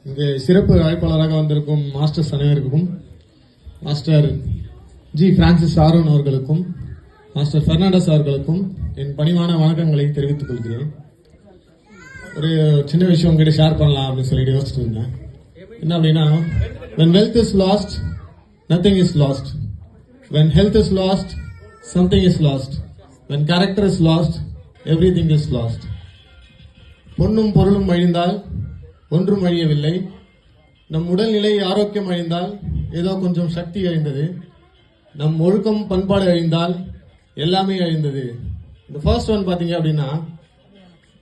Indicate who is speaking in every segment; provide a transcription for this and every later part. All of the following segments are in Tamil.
Speaker 1: இங்கே சிறப்பு அழைப்பாளராக வந்திருக்கும் மாஸ்டர்ஸ் அனைவருக்கும், மாஸ்டர் ஜி பிரான்சிஸ் ஆரோன் அவர்களுக்கும், மாஸ்டர் பெர்னாண்டஸ் அவர்களுக்கும் என் பணிவான வணக்கங்களை தெரிவித்துக் கொள்கிறேன். ஒரு சின்ன விஷயம் உங்ககிட்ட ஷேர் பண்ணலாம் அப்படின்னு சொல்லிட்டு யோசிச்சுட்டு இருந்தேன். என்ன அப்படின்னா, when wealth is lost, nothing is lost. When health is lost, something is lost. When character is lost, everything is lost. பொன்னும் பொருளும் அழிந்தால் ஒன்றும் அழியவில்லை. நம் உடல்நிலை ஆரோக்கியம் அழிந்தால் ஏதோ கொஞ்சம் சக்தி அழிந்தது. நம் ஒழுக்கம் பண்பாடு அழிந்தால் எல்லாமே அழிந்தது. இந்த ஃபர்ஸ்ட் ஒன் பாத்தீங்க அப்படின்னா,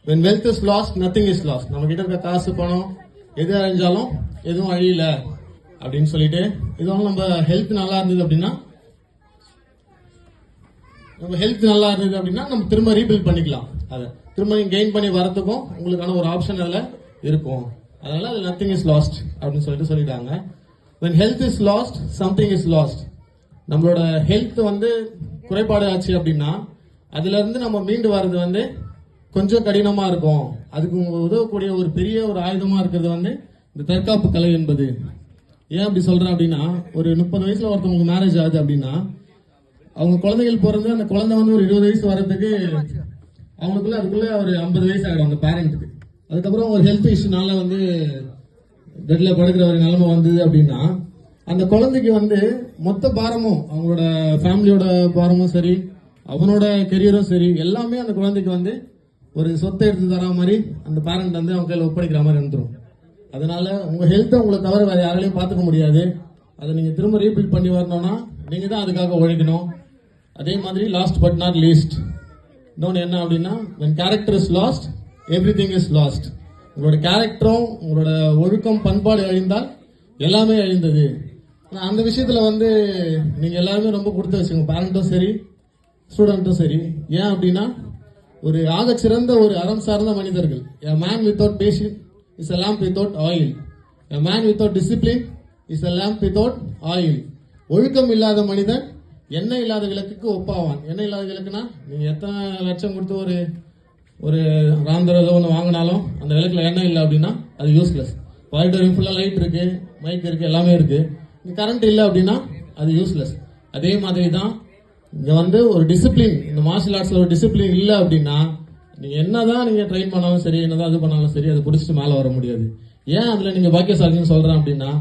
Speaker 1: when wealth is lost, nothing is lost. நம்ம கிட்ட இருக்க காசு பணம் எது அழிஞ்சாலும் எதுவும் அழியல அப்படின்னு சொல்லிட்டு, இதுவும் நம்ம ஹெல்த் நல்லா இருந்தது அப்படின்னா, நம்ம திரும்ப ரீபில்ட் பண்ணிக்கலாம். அதை திரும்ப கெயின் பண்ணி வரதுக்கும் உங்களுக்கான ஒரு ஆப்ஷன் அதுல இருக்கும். அதனால அது நத்திங் இஸ் லாஸ்ட் அப்படின்னு சொல்லிட்டு சொல்லிட்டாங்க. when health is lost, something is lost. நம்மளோட ஹெல்த் குறைபாடு ஆச்சு அப்படின்னா அதுல இருந்து நம்ம மீண்டு வர்றது கொஞ்சம் கடினமா இருக்கும். அதுக்கு உதவக்கூடிய ஒரு பெரிய ஒரு ஆயுதமா இருக்கிறது இந்த தற்காப்பு கலை என்பது. ஏன் அப்படி சொல்றேன் அப்படின்னா, ஒரு 30 வயசுல ஒருத்தவங்களுக்கு மேரேஜ் ஆகுது அப்படின்னா, அவங்க குழந்தைகள் பிறந்து அந்த குழந்தை ஒரு 20 வயசு வர்றதுக்கு அதுக்குள்ள ஒரு 50 வயசு ஆகிடும் அந்த பேரண்ட்டுக்கு. அதுக்கப்புறம் ஒரு ஹெல்த் இஷ்யூனால பெட்ல படுக்கிற ஒரு நிலைமை வந்தது அப்படின்னா, அந்த குழந்தைக்கு மொத்த பாரமும், அவங்களோட ஃபேமிலியோட பாரமும் சரி, அவனோட கெரியரும் சரி, எல்லாமே அந்த குழந்தைக்கு ஒரு சொத்தை எடுத்து தர மாதிரி அந்த பேரண்ட் அவங்க கையில ஒப்படைக்கிற மாதிரி இருந்துரும். அதனால உங்க ஹெல்த்தை உங்களை தவிர வேற யாராலையும் பாத்துக்க முடியாது. அதை நீங்க திரும்ப ரீபில்ட் பண்ணி வரணும்னா நீங்க தான் அதுக்காக உழைக்கணும். அதே மாதிரி லாஸ்ட் பட் நாட் லீஸ்ட் இன்னொன்னு என்ன அப்படின்னா, when character is lost, everything is lost. உங்களோட கேரக்டரும் உங்களோட ஒழுக்கம் பண்பாடு அழிந்தால் எல்லாமே அழிந்தது. அந்த விஷயத்துல நீங்க எல்லாருமே ரொம்ப கொடுத்து வச்சுங்க, பேரண்ட்டும் சரி ஸ்டூடெண்ட்டும் சரி. ஏன் அப்படின்னா, ஒரு ஆகச்சிறந்த ஒரு அறம் சார்ந்த மனிதர்கள். a man without patience is a lamp without oil. a man without discipline is a lamp without oil. ஒழுக்கம் இல்லாத மனிதன் எண்ணெய் இல்லாத விளக்குக்கு ஒப்பாவான். எண்ணெய் இல்லாத விளக்குனா, நீங்க எத்தனை லட்சம் கொடுத்து ஒரு ராந்தர் ஏதோ ஒன்று வாங்கினாலும் அந்த விளக்குல எண்ணெய் இல்லை அப்படின்னா அது யூஸ்லெஸ். ஆடிட்டோரியம் ஃபுல்லா லைட் இருக்கு, மைக் இருக்கு, எல்லாமே இருக்கு, கரண்ட் இல்லை அப்படின்னா அது யூஸ்லெஸ். அதே மாதிரி தான் இங்க ஒரு டிசிப்ளின், இந்த மார்ஷியல் ஆர்ட்ஸ்ல ஒரு டிசிப்ளின் இல்லை அப்படின்னா நீங்க என்னதான் நீங்க ட்ரெயின் பண்ணாலும் சரி, என்னதான் இது பண்ணாலும் சரி, அதை பிடிச்சிட்டு மேல வர முடியாது. ஏன் அதுல நீங்க பாக்கியசாலின்னு சொல்றேன் அப்படின்னா,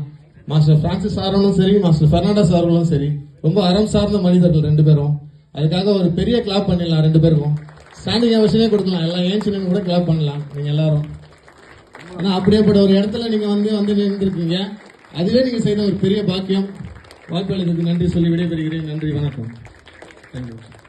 Speaker 1: மாஸ்டர் பிரான்சிஸ் ஆரோனும் சரி, மாஸ்டர் பெர்னாண்டஸ் அவர்களும் சரி, ரொம்ப அறம் சார்ந்த மனிதர்கள் ரெண்டு பேரும். அதுக்காக ஒரு பெரிய கிளாப் பண்ணிடலாம் ரெண்டு பேருக்கும். ஸ்டாண்டிங் அவசியமே கொடுக்கலாம், எல்லாம் ஏஞ்சி கூட கிளாப் பண்ணலாம் நீங்க எல்லாரும். ஆனா அப்படியேப்பட்ட ஒரு இடத்துல நீங்க நின்றுருக்கீங்க. அதுவே நீங்க செய்த ஒரு பெரிய பாக்கியம். வாய்ப்புகளுக்கு நன்றி சொல்லி விடைபெறுகிறேன். நன்றி, வணக்கம். Thank you.